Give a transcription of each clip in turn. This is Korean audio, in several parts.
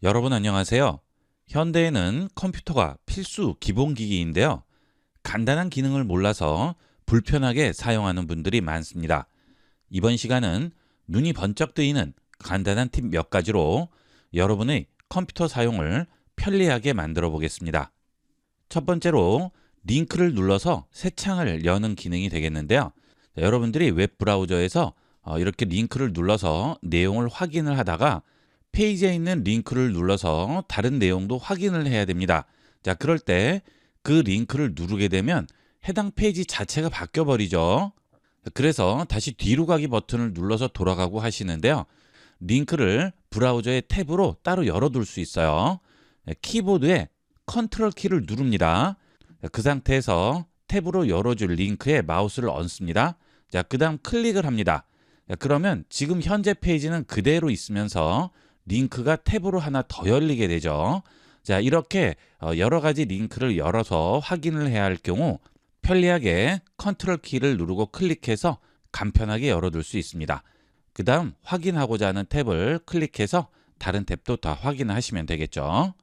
여러분 안녕하세요. 현대에는 컴퓨터가 필수 기본기기인데요. 간단한 기능을 몰라서 불편하게 사용하는 분들이 많습니다. 이번 시간은 눈이 번쩍 뜨이는 간단한 팁 몇 가지로 여러분의 컴퓨터 사용을 편리하게 만들어 보겠습니다. 첫 번째로 링크를 눌러서 새 창을 여는 기능이 되겠는데요. 여러분들이 웹 브라우저에서 이렇게 링크를 눌러서 내용을 확인을 하다가 페이지에 있는 링크를 눌러서 다른 내용도 확인을 해야 됩니다. 자, 그럴 때 그 링크를 누르게 되면 해당 페이지 자체가 바뀌어 버리죠. 그래서 다시 뒤로 가기 버튼을 눌러서 돌아가고 하시는데요. 링크를 브라우저의 탭으로 따로 열어둘 수 있어요. 키보드에 컨트롤 키를 누릅니다. 그 상태에서 탭으로 열어줄 링크에 마우스를 얹습니다. 자, 그 다음 클릭을 합니다. 자, 그러면 지금 현재 페이지는 그대로 있으면서 링크가 탭으로 하나 더 열리게 되죠. 자, 이렇게 여러 가지 링크를 열어서 확인을 해야 할 경우 편리하게 컨트롤 키를 누르고 클릭해서 간편하게 열어둘 수 있습니다. 그 다음 확인하고자 하는 탭을 클릭해서 다른 탭도 다 확인하시면 되겠죠.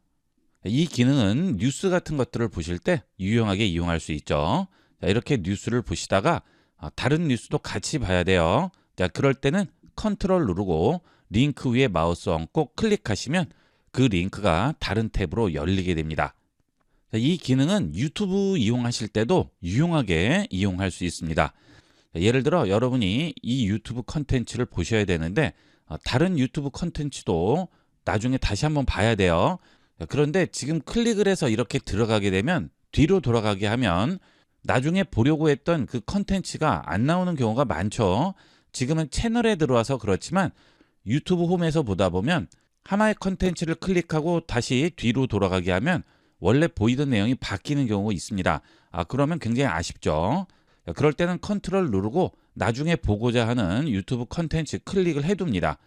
이 기능은 뉴스 같은 것들을 보실 때 유용하게 이용할 수 있죠. 자, 이렇게 뉴스를 보시다가 다른 뉴스도 같이 봐야 돼요. 자, 그럴 때는 컨트롤 누르고 링크 위에 마우스 얹고 클릭하시면 그 링크가 다른 탭으로 열리게 됩니다. 자, 이 기능은 유튜브 이용하실 때도 유용하게 이용할 수 있습니다. 자, 예를 들어 여러분이 이 유튜브 컨텐츠를 보셔야 되는데 다른 유튜브 컨텐츠도 나중에 다시 한번 봐야 돼요. 자, 그런데 지금 클릭을 해서 이렇게 들어가게 되면 뒤로 돌아가게 하면 나중에 보려고 했던 그 컨텐츠가 안 나오는 경우가 많죠. 지금은 채널에 들어와서 그렇지만 유튜브 홈에서 보다 보면 하나의 컨텐츠를 클릭하고 다시 뒤로 돌아가게 하면 원래 보이던 내용이 바뀌는 경우가 있습니다. 그러면 굉장히 아쉽죠. 그럴 때는 컨트롤 누르고 나중에 보고자 하는 유튜브 컨텐츠 클릭을 해둡니다.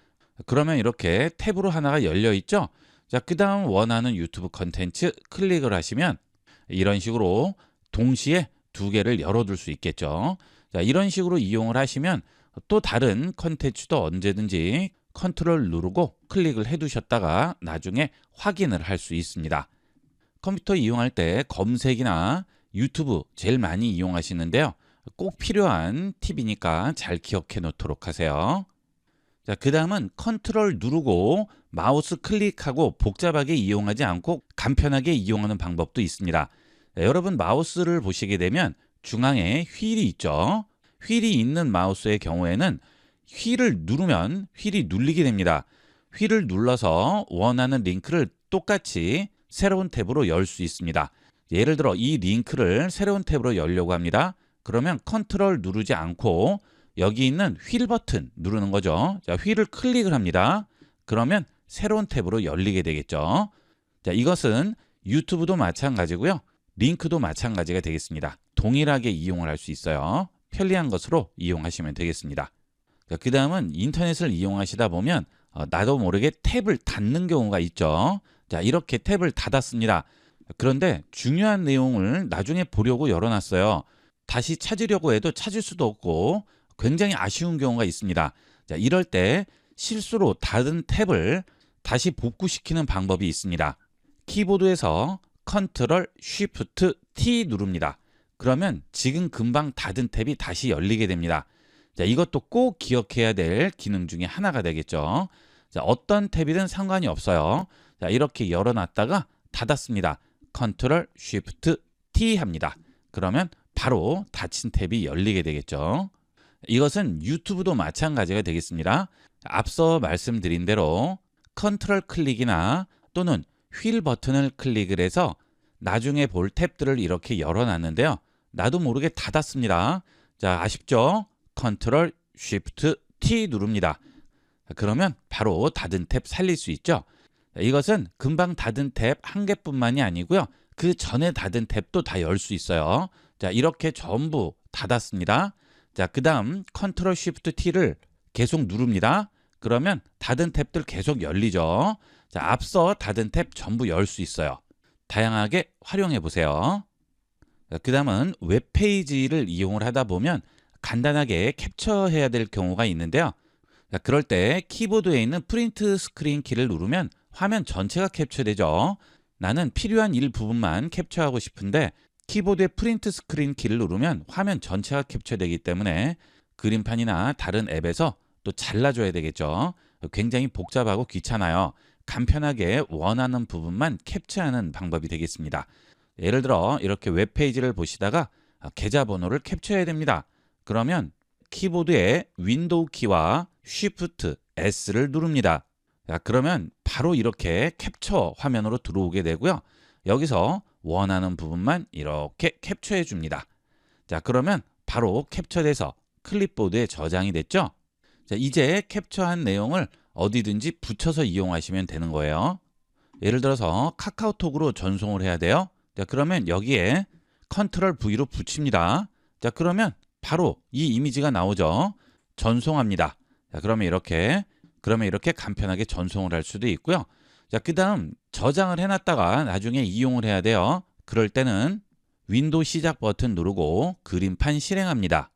그러면 이렇게 탭으로 하나가 열려 있죠. 자, 그 다음 원하는 유튜브 컨텐츠 클릭을 하시면 이런 식으로 동시에 두 개를 열어둘 수 있겠죠. 자, 이런 식으로 이용을 하시면 또 다른 컨텐츠도 언제든지 컨트롤 누르고 클릭을 해두셨다가 나중에 확인을 할 수 있습니다. 컴퓨터 이용할 때 검색이나 유튜브 제일 많이 이용하시는데요. 꼭 필요한 팁이니까 잘 기억해 놓도록 하세요. 자, 그 다음은 컨트롤 누르고 마우스 클릭하고 복잡하게 이용하지 않고 간편하게 이용하는 방법도 있습니다. 자, 여러분 마우스를 보시게 되면 중앙에 휠이 있죠. 휠이 있는 마우스의 경우에는 휠을 누르면 휠이 눌리게 됩니다. 휠을 눌러서 원하는 링크를 똑같이 새로운 탭으로 열 수 있습니다. 예를 들어 이 링크를 새로운 탭으로 열려고 합니다. 그러면 컨트롤 누르지 않고 여기 있는 휠 버튼 누르는 거죠. 자, 휠을 클릭을 합니다. 그러면 새로운 탭으로 열리게 되겠죠. 자, 이것은 유튜브도 마찬가지고요. 링크도 마찬가지가 되겠습니다. 동일하게 이용을 할 수 있어요. 편리한 것으로 이용하시면 되겠습니다. 자, 그 다음은 인터넷을 이용하시다 보면 나도 모르게 탭을 닫는 경우가 있죠. 자, 이렇게 탭을 닫았습니다. 그런데 중요한 내용을 나중에 보려고 열어놨어요. 다시 찾으려고 해도 찾을 수도 없고 굉장히 아쉬운 경우가 있습니다. 자, 이럴 때 실수로 닫은 탭을 다시 복구시키는 방법이 있습니다. 키보드에서 컨트롤 쉬프트 T 누릅니다. 그러면 지금 금방 닫은 탭이 다시 열리게 됩니다. 자, 이것도 꼭 기억해야 될 기능 중에 하나가 되겠죠. 자, 어떤 탭이든 상관이 없어요. 자, 이렇게 열어놨다가 닫았습니다. 컨트롤 쉬프트 T 합니다. 그러면 바로 닫힌 탭이 열리게 되겠죠. 이것은 유튜브도 마찬가지가 되겠습니다. 앞서 말씀드린 대로 컨트롤 클릭이나 또는 휠 버튼을 클릭을 해서 나중에 볼 탭들을 이렇게 열어놨는데요. 나도 모르게 닫았습니다. 자, 아쉽죠? 컨트롤 쉬프트 T 누릅니다. 그러면 바로 닫은 탭 살릴 수 있죠. 이것은 금방 닫은 탭 한 개뿐만이 아니고요. 그 전에 닫은 탭도 다 열 수 있어요. 자, 이렇게 전부 닫았습니다. 자, 그 다음 컨트롤 쉬프트 T를 계속 누릅니다. 그러면 닫은 탭들 계속 열리죠. 자, 앞서 닫은 탭 전부 열 수 있어요. 다양하게 활용해 보세요. 그 다음은 웹페이지를 이용을 하다 보면 간단하게 캡처해야 될 경우가 있는데요. 그럴 때 키보드에 있는 프린트 스크린 키를 누르면 화면 전체가 캡처되죠. 나는 필요한 일부분만 캡처하고 싶은데 키보드의 프린트 스크린 키를 누르면 화면 전체가 캡처되기 때문에 그림판이나 다른 앱에서 또 잘라줘야 되겠죠. 굉장히 복잡하고 귀찮아요. 간편하게 원하는 부분만 캡처하는 방법이 되겠습니다. 예를 들어 이렇게 웹페이지를 보시다가 계좌번호를 캡처해야 됩니다. 그러면 키보드의 윈도우 키와 Shift S를 누릅니다. 자, 그러면 바로 이렇게 캡처 화면으로 들어오게 되고요. 여기서 원하는 부분만 이렇게 캡처해 줍니다. 자, 그러면 바로 캡처돼서 클립보드에 저장이 됐죠? 자, 이제 캡처한 내용을 어디든지 붙여서 이용하시면 되는 거예요. 예를 들어서 카카오톡으로 전송을 해야 돼요. 자, 그러면 여기에 컨트롤 V로 붙입니다. 자, 그러면 바로 이 이미지가 나오죠. 전송합니다. 자, 그러면 이렇게 간편하게 전송을 할 수도 있고요. 자, 그다음 저장을 해놨다가 나중에 이용을 해야 돼요. 그럴 때는 윈도우 시작 버튼 누르고 그림판 실행합니다.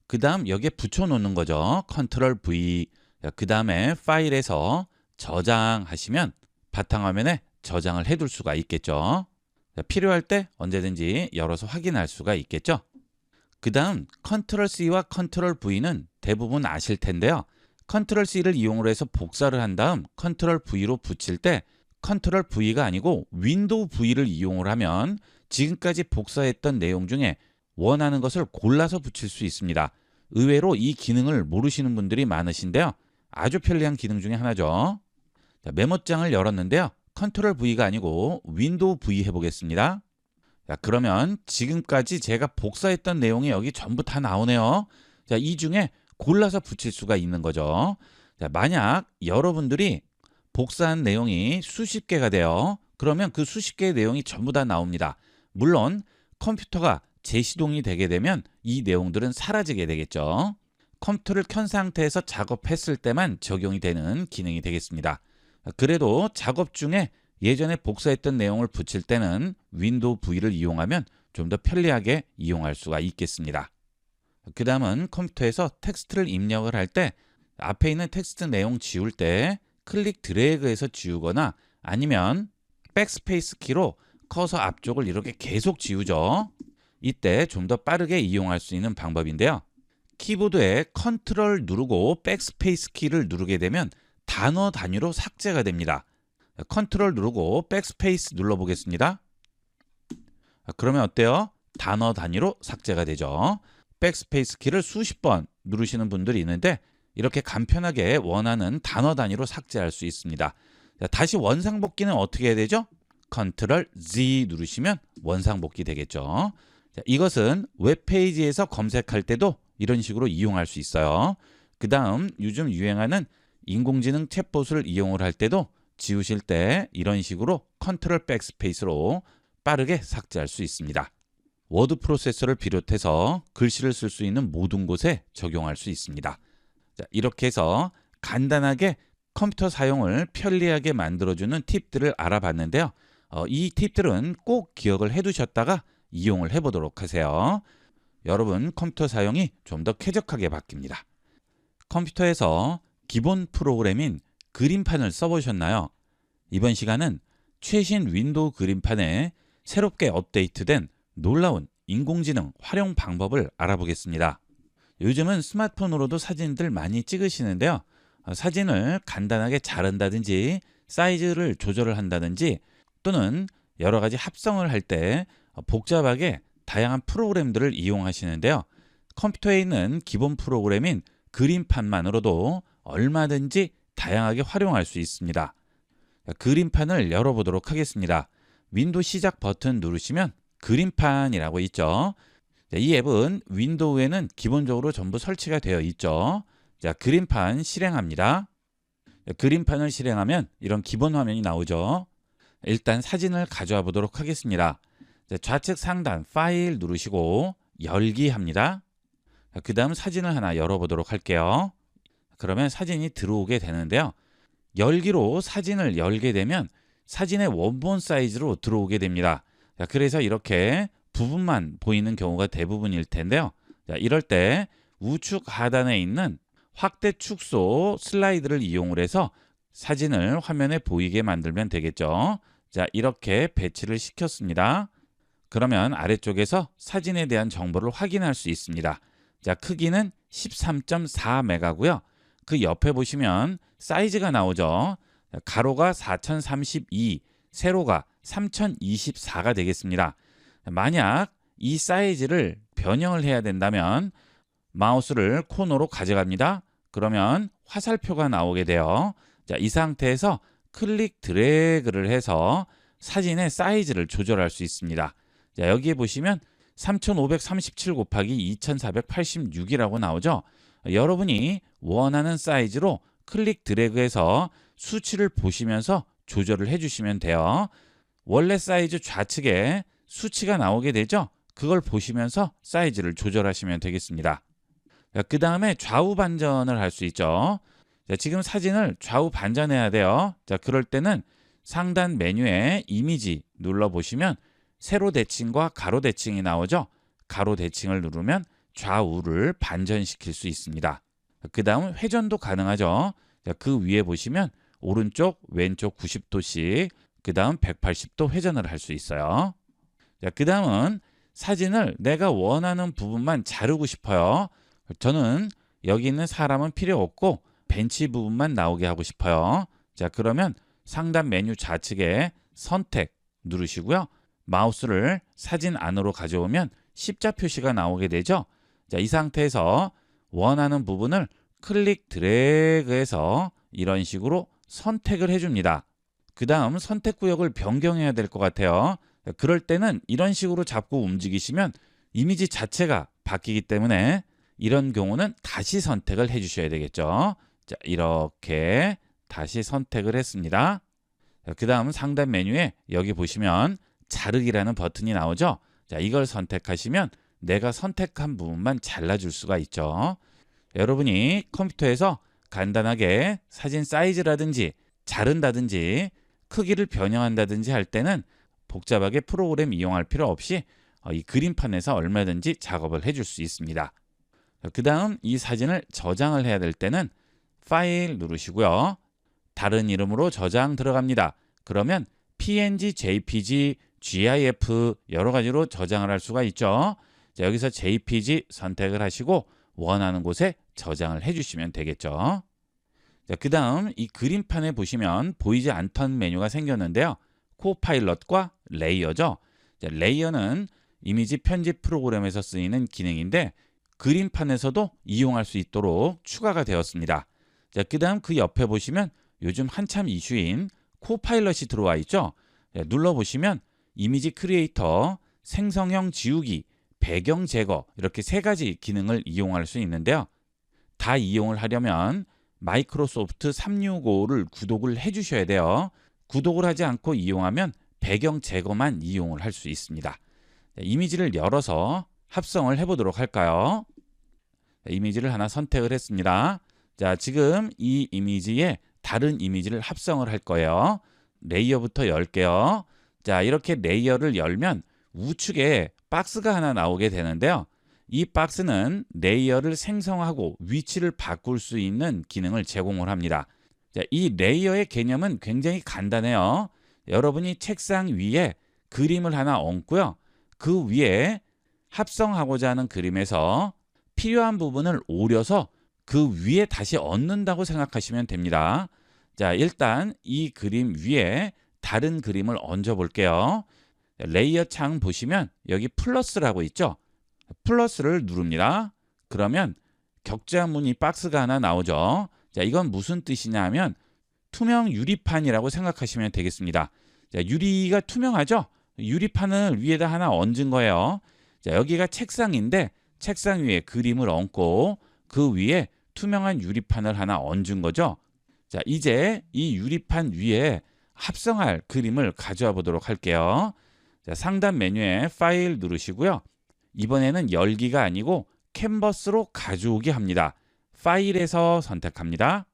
그다음 여기에 붙여놓는 거죠. 컨트롤 V. 그다음에 파일에서 저장하시면 바탕화면에 저장을 해둘 수가 있겠죠. 자, 필요할 때 언제든지 열어서 확인할 수가 있겠죠. 그다음 컨트롤 C와 컨트롤 V는 대부분 아실 텐데요. 컨트롤 C를 이용을 해서 복사를 한 다음 컨트롤 V로 붙일 때 컨트롤 V가 아니고 윈도우 V를 이용을 하면 지금까지 복사했던 내용 중에 원하는 것을 골라서 붙일 수 있습니다. 의외로 이 기능을 모르시는 분들이 많으신데요. 아주 편리한 기능 중에 하나죠. 자, 메모장을 열었는데요. 컨트롤 V가 아니고 윈도우 V 해보겠습니다. 자, 그러면 지금까지 제가 복사했던 내용이 여기 전부 다 나오네요. 자, 이 중에 골라서 붙일 수가 있는 거죠. 자, 만약 여러분들이 복사한 내용이 수십 개가 돼요. 그러면 그 수십 개의 내용이 전부 다 나옵니다. 물론 컴퓨터가 재시동이 되게 되면 이 내용들은 사라지게 되겠죠. 컴퓨터를 켠 상태에서 작업했을 때만 적용이 되는 기능이 되겠습니다. 그래도 작업 중에 예전에 복사했던 내용을 붙일 때는 윈도우 V를 이용하면 좀 더 편리하게 이용할 수가 있겠습니다. 그 다음은 컴퓨터에서 텍스트를 입력을 할 때 앞에 있는 텍스트 내용 지울 때 클릭 드래그해서 지우거나 아니면 백스페이스 키로 커서 앞쪽을 이렇게 계속 지우죠. 이때 좀 더 빠르게 이용할 수 있는 방법인데요. 키보드에 컨트롤 누르고 백스페이스 키를 누르게 되면 단어 단위로 삭제가 됩니다. 컨트롤 누르고 백스페이스 눌러보겠습니다. 그러면 어때요? 단어 단위로 삭제가 되죠. 백스페이스 키를 수십 번 누르시는 분들이 있는데 이렇게 간편하게 원하는 단어 단위로 삭제할 수 있습니다. 자, 다시 원상복귀는 어떻게 해야 되죠? 컨트롤 Z 누르시면 원상복귀 되겠죠. 자, 이것은 웹페이지에서 검색할 때도 이런 식으로 이용할 수 있어요. 그 다음 요즘 유행하는 인공지능 챗봇을 이용을 할 때도 지우실 때 이런 식으로 컨트롤 백스페이스로 빠르게 삭제할 수 있습니다. 워드 프로세서를 비롯해서 글씨를 쓸 수 있는 모든 곳에 적용할 수 있습니다. 자, 이렇게 해서 간단하게 컴퓨터 사용을 편리하게 만들어주는 팁들을 알아봤는데요. 이 팁들은 꼭 기억을 해두셨다가 이용을 해보도록 하세요. 여러분 컴퓨터 사용이 좀 더 쾌적하게 바뀝니다. 컴퓨터에서 기본 프로그램인 그림판을 써보셨나요? 이번 시간은 최신 윈도우 그림판에 새롭게 업데이트된 놀라운 인공지능 활용 방법을 알아보겠습니다. 요즘은 스마트폰으로도 사진들 많이 찍으시는데요. 사진을 간단하게 자른다든지 사이즈를 조절을 한다든지 또는 여러 가지 합성을 할 때 복잡하게 다양한 프로그램들을 이용하시는데요. 컴퓨터에 있는 기본 프로그램인 그림판만으로도 얼마든지 다양하게 활용할 수 있습니다. 그림판을 열어보도록 하겠습니다. 윈도우 시작 버튼 누르시면 그림판이라고 있죠. 이 앱은 윈도우에는 기본적으로 전부 설치가 되어 있죠. 자, 그림판 실행합니다. 그림판을 실행하면 이런 기본 화면이 나오죠. 일단 사진을 가져와 보도록 하겠습니다. 좌측 상단 파일 누르시고 열기 합니다. 그 다음 사진을 하나 열어보도록 할게요. 그러면 사진이 들어오게 되는데요. 열기로 사진을 열게 되면 사진의 원본 사이즈로 들어오게 됩니다. 자, 그래서 이렇게 부분만 보이는 경우가 대부분일 텐데요. 자, 이럴 때 우측 하단에 있는 확대 축소 슬라이드를 이용을 해서 사진을 화면에 보이게 만들면 되겠죠. 자, 이렇게 배치를 시켰습니다. 그러면 아래쪽에서 사진에 대한 정보를 확인할 수 있습니다. 자, 크기는 13.4메가고요. 그 옆에 보시면 사이즈가 나오죠. 가로가 4032, 세로가 3024가 되겠습니다. 만약 이 사이즈를 변형을 해야 된다면 마우스를 코너로 가져갑니다. 그러면 화살표가 나오게 돼요. 자, 이 상태에서 클릭 드래그를 해서 사진의 사이즈를 조절할 수 있습니다. 자, 여기에 보시면 3537 곱하기 2486이라고 나오죠. 여러분이 원하는 사이즈로 클릭 드래그해서 수치를 보시면서 조절을 해주시면 돼요. 원래 사이즈 좌측에 수치가 나오게 되죠. 그걸 보시면서 사이즈를 조절하시면 되겠습니다. 그 다음에 좌우 반전을 할 수 있죠. 자, 지금 사진을 좌우 반전해야 돼요. 자, 그럴 때는 상단 메뉴에 이미지 눌러보시면 세로 대칭과 가로 대칭이 나오죠. 가로 대칭을 누르면 좌우를 반전시킬 수 있습니다. 그 다음 회전도 가능하죠. 자, 그 위에 보시면 오른쪽, 왼쪽 90도씩, 그 다음 180도 회전을 할 수 있어요. 자, 그 다음은 사진을 내가 원하는 부분만 자르고 싶어요. 저는 여기 있는 사람은 필요 없고 벤치 부분만 나오게 하고 싶어요. 자, 그러면 상단 메뉴 좌측에 선택 누르시고요. 마우스를 사진 안으로 가져오면 십자 표시가 나오게 되죠. 자, 이 상태에서 원하는 부분을 클릭 드래그해서 이런 식으로 선택을 해줍니다. 그 다음 선택 구역을 변경해야 될 것 같아요. 그럴 때는 이런 식으로 잡고 움직이시면 이미지 자체가 바뀌기 때문에 이런 경우는 다시 선택을 해주셔야 되겠죠. 자, 이렇게 다시 선택을 했습니다. 그 다음 상단 메뉴에 여기 보시면 자르기라는 버튼이 나오죠. 자, 이걸 선택하시면 내가 선택한 부분만 잘라줄 수가 있죠. 여러분이 컴퓨터에서 간단하게 사진 사이즈라든지 자른다든지 크기를 변형한다든지 할 때는 복잡하게 프로그램 이용할 필요 없이 이 그림판에서 얼마든지 작업을 해줄 수 있습니다. 그 다음 이 사진을 저장을 해야 될 때는 파일 누르시고요. 다른 이름으로 저장 들어갑니다. 그러면 PNG, JPG, GIF 여러 가지로 저장을 할 수가 있죠. 자, 여기서 JPG 선택을 하시고 원하는 곳에 저장을 해주시면 되겠죠. 자, 그 다음 이 그림판에 보시면 보이지 않던 메뉴가 생겼는데요. 코파일럿과 레이어죠. 자, 레이어는 이미지 편집 프로그램에서 쓰이는 기능인데 그림판에서도 이용할 수 있도록 추가가 되었습니다. 자, 그 다음 그 옆에 보시면 요즘 한참 이슈인 코파일럿이 들어와 있죠. 자, 눌러보시면 이미지 크리에이터, 생성형 지우기, 배경 제거 이렇게 세 가지 기능을 이용할 수 있는데요. 다 이용을 하려면 마이크로소프트 365를 구독을 해주셔야 돼요. 구독을 하지 않고 이용하면 배경 제거만 이용을 할 수 있습니다. 자, 이미지를 열어서 합성을 해보도록 할까요? 자, 이미지를 하나 선택을 했습니다. 자, 지금 이 이미지에 다른 이미지를 합성을 할 거예요. 레이어부터 열게요. 자, 이렇게 레이어를 열면 우측에 박스가 하나 나오게 되는데요. 이 박스는 레이어를 생성하고 위치를 바꿀 수 있는 기능을 제공을 합니다. 자, 이 레이어의 개념은 굉장히 간단해요. 여러분이 책상 위에 그림을 하나 얹고요. 그 위에 합성하고자 하는 그림에서 필요한 부분을 오려서 그 위에 다시 얹는다고 생각하시면 됩니다. 자, 일단 이 그림 위에 다른 그림을 얹어 볼게요. 레이어 창 보시면 여기 플러스라고 있죠. 플러스를 누릅니다. 그러면 격자 무늬 박스가 하나 나오죠. 자, 이건 무슨 뜻이냐 하면 투명 유리판이라고 생각하시면 되겠습니다. 자, 유리가 투명하죠? 유리판을 위에다 하나 얹은 거예요. 자, 여기가 책상인데 책상 위에 그림을 얹고 그 위에 투명한 유리판을 하나 얹은 거죠. 자, 이제 이 유리판 위에 합성할 그림을 가져와 보도록 할게요. 자, 상단 메뉴에 파일 누르시고요. 이번에는 열기가 아니고 캔버스로 가져오기 합니다. 파일에서 선택합니다.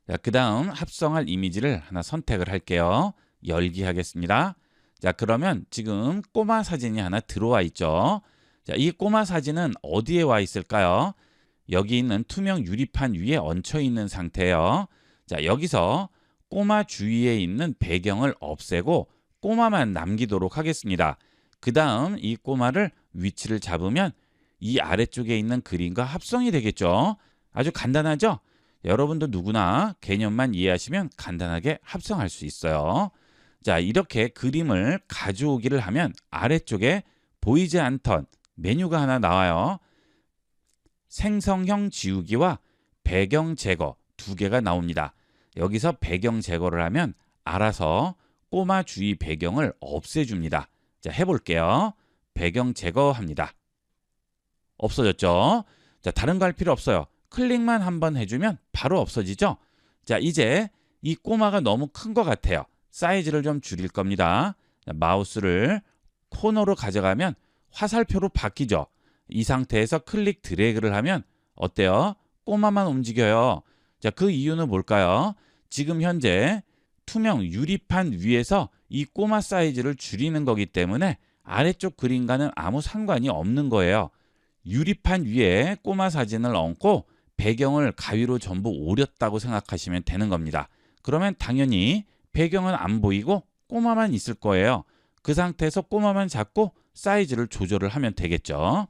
자, 그 다음 합성할 이미지를 하나 선택을 할게요. 열기 하겠습니다. 자, 그러면 지금 꼬마 사진이 하나 들어와 있죠. 자, 이 꼬마 사진은 어디에 와 있을까요? 여기 있는 투명 유리판 위에 얹혀 있는 상태예요. 자, 여기서 꼬마 주위에 있는 배경을 없애고 꼬마만 남기도록 하겠습니다. 그 다음 이 꼬마를 위치를 잡으면 이 아래쪽에 있는 그림과 합성이 되겠죠. 아주 간단하죠? 여러분도 누구나 개념만 이해하시면 간단하게 합성할 수 있어요. 자, 이렇게 그림을 가져오기를 하면 아래쪽에 보이지 않던 메뉴가 하나 나와요. 생성형 지우기와 배경 제거 두 개가 나옵니다. 여기서 배경 제거를 하면 알아서 꼬마 주위 배경을 없애줍니다. 자, 해볼게요. 배경 제거합니다. 없어졌죠? 자, 다른 거 할 필요 없어요. 클릭만 한번 해주면 바로 없어지죠? 자, 이제 이 꼬마가 너무 큰 것 같아요. 사이즈를 좀 줄일 겁니다. 자, 마우스를 코너로 가져가면 화살표로 바뀌죠? 이 상태에서 클릭 드래그를 하면 어때요? 꼬마만 움직여요. 자, 그 이유는 뭘까요? 지금 현재 투명 유리판 위에서 이 꼬마 사이즈를 줄이는 거기 때문에 아래쪽 그림과는 아무 상관이 없는 거예요. 유리판 위에 꼬마 사진을 얹고 배경을 가위로 전부 오렸다고 생각하시면 되는 겁니다. 그러면 당연히 배경은 안 보이고 꼬마만 있을 거예요. 그 상태에서 꼬마만 잡고 사이즈를 조절을 하면 되겠죠.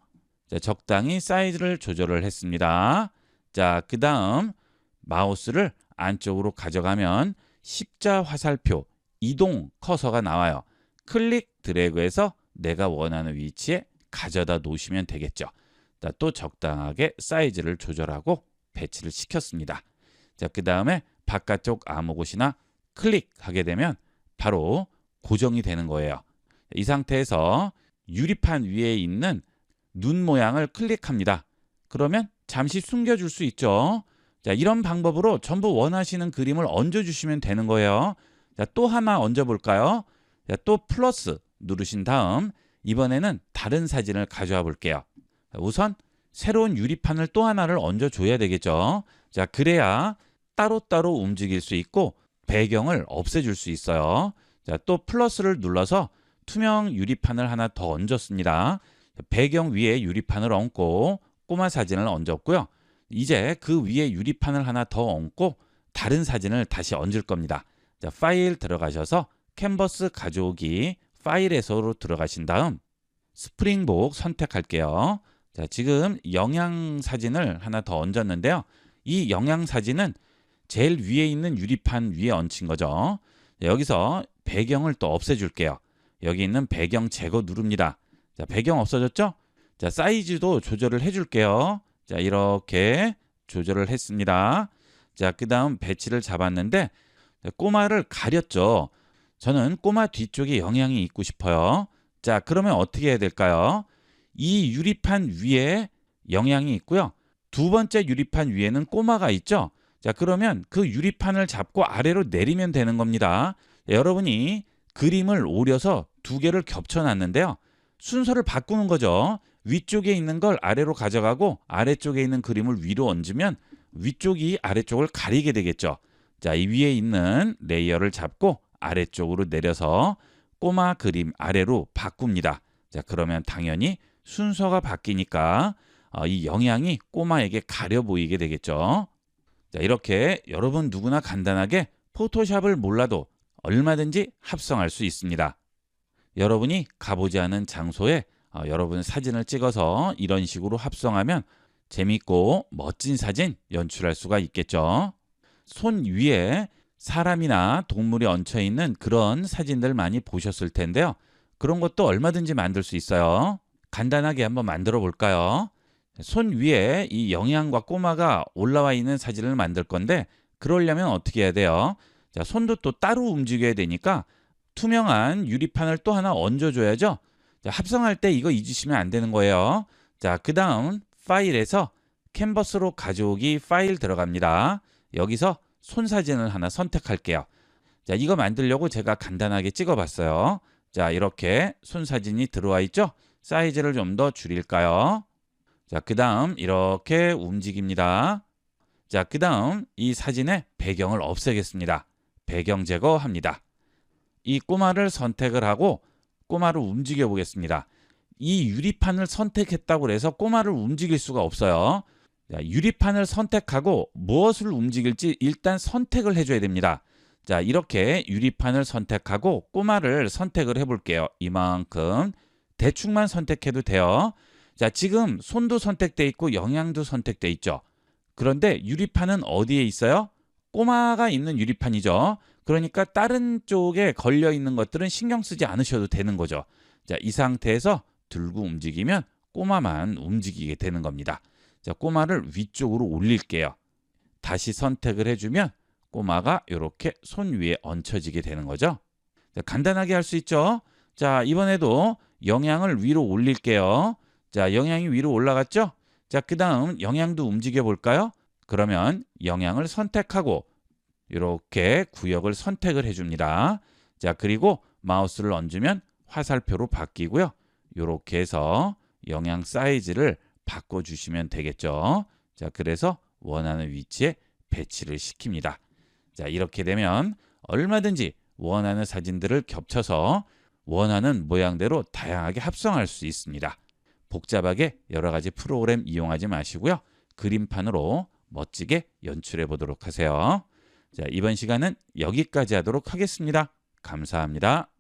자, 적당히 사이즈를 조절을 했습니다. 자, 그 다음 마우스를 안쪽으로 가져가면 십자 화살표 이동 커서가 나와요. 클릭 드래그해서 내가 원하는 위치에 가져다 놓으시면 되겠죠. 자, 또 적당하게 사이즈를 조절하고 배치를 시켰습니다. 자, 그 다음에 바깥쪽 아무 곳이나 클릭하게 되면 바로 고정이 되는 거예요. 이 상태에서 유리판 위에 있는 눈 모양을 클릭합니다. 그러면 잠시 숨겨줄 수 있죠. 자, 이런 방법으로 전부 원하시는 그림을 얹어주시면 되는 거예요. 자, 또 하나 얹어볼까요? 자, 또 플러스 누르신 다음 이번에는 다른 사진을 가져와 볼게요. 자, 우선 새로운 유리판을 또 하나를 얹어줘야 되겠죠. 자, 그래야 따로따로 움직일 수 있고 배경을 없애줄 수 있어요. 자, 또 플러스를 눌러서 투명 유리판을 하나 더 얹었습니다. 배경 위에 유리판을 얹고 꼬마 사진을 얹었고요. 이제 그 위에 유리판을 하나 더 얹고 다른 사진을 다시 얹을 겁니다. 자, 파일 들어가셔서 캔버스 가져오기 파일에서로 들어가신 다음 스프링복 선택할게요. 자, 지금 영양 사진을 하나 더 얹었는데요. 이 영양 사진은 제일 위에 있는 유리판 위에 얹힌 거죠. 자, 여기서 배경을 또 없애줄게요. 여기 있는 배경 제거 누릅니다. 자, 배경 없어졌죠? 자, 사이즈도 조절을 해줄게요. 자, 이렇게 조절을 했습니다. 자, 그 다음 배치를 잡았는데 꼬마를 가렸죠. 저는 꼬마 뒤쪽에 영양이 있고 싶어요. 자, 그러면 어떻게 해야 될까요? 이 유리판 위에 영양이 있고요. 두 번째 유리판 위에는 꼬마가 있죠. 자, 그러면 그 유리판을 잡고 아래로 내리면 되는 겁니다. 여러분이 그림을 오려서 두 개를 겹쳐놨는데요. 순서를 바꾸는 거죠. 위쪽에 있는 걸 아래로 가져가고 아래쪽에 있는 그림을 위로 얹으면 위쪽이 아래쪽을 가리게 되겠죠. 자, 이 위에 있는 레이어를 잡고 아래쪽으로 내려서 꼬마 그림 아래로 바꿉니다. 자, 그러면 당연히 순서가 바뀌니까 이 영향이 꼬마에게 가려 보이게 되겠죠. 자, 이렇게 여러분 누구나 간단하게 포토샵을 몰라도 얼마든지 합성할 수 있습니다. 여러분이 가보지 않은 장소에 여러분 사진을 찍어서 이런 식으로 합성하면 재밌고 멋진 사진 연출할 수가 있겠죠. 손 위에 사람이나 동물이 얹혀 있는 그런 사진들 많이 보셨을 텐데요. 그런 것도 얼마든지 만들 수 있어요. 간단하게 한번 만들어 볼까요? 손 위에 이 영양과 꼬마가 올라와 있는 사진을 만들 건데 그러려면 어떻게 해야 돼요? 자, 손도 또 따로 움직여야 되니까 투명한 유리판을 또 하나 얹어줘야죠. 자, 합성할 때 이거 잊으시면 안 되는 거예요. 자, 그 다음 파일에서 캔버스로 가져오기 파일 들어갑니다. 여기서 손 사진을 하나 선택할게요. 자, 이거 만들려고 제가 간단하게 찍어봤어요. 자, 이렇게 손 사진이 들어와 있죠? 사이즈를 좀 더 줄일까요? 자, 그 다음 이렇게 움직입니다. 자, 그 다음 이 사진의 배경을 없애겠습니다. 배경 제거합니다. 이 꼬마를 선택을 하고 꼬마를 움직여 보겠습니다. 이 유리판을 선택했다고 해서 꼬마를 움직일 수가 없어요. 자, 유리판을 선택하고 무엇을 움직일지 일단 선택을 해줘야 됩니다. 자, 이렇게 유리판을 선택하고 꼬마를 선택을 해볼게요. 이만큼 대충만 선택해도 돼요. 자, 지금 손도 선택돼 있고 영양도 선택돼 있죠. 그런데 유리판은 어디에 있어요? 꼬마가 있는 유리판이죠. 그러니까 다른 쪽에 걸려 있는 것들은 신경 쓰지 않으셔도 되는 거죠. 자, 이 상태에서 들고 움직이면 꼬마만 움직이게 되는 겁니다. 자, 꼬마를 위쪽으로 올릴게요. 다시 선택을 해주면 꼬마가 이렇게 손 위에 얹혀지게 되는 거죠. 자, 간단하게 할 수 있죠. 자, 이번에도 영양을 위로 올릴게요. 자, 영양이 위로 올라갔죠? 자, 그 다음 영양도 움직여 볼까요? 그러면 영양을 선택하고 이렇게 구역을 선택을 해줍니다. 자, 그리고 마우스를 얹으면 화살표로 바뀌고요. 이렇게 해서 영양 사이즈를 바꿔주시면 되겠죠. 자, 그래서 원하는 위치에 배치를 시킵니다. 자, 이렇게 되면 얼마든지 원하는 사진들을 겹쳐서 원하는 모양대로 다양하게 합성할 수 있습니다. 복잡하게 여러 가지 프로그램 이용하지 마시고요. 그림판으로 멋지게 연출해 보도록 하세요. 자, 이번 시간은 여기까지 하도록 하겠습니다. 감사합니다.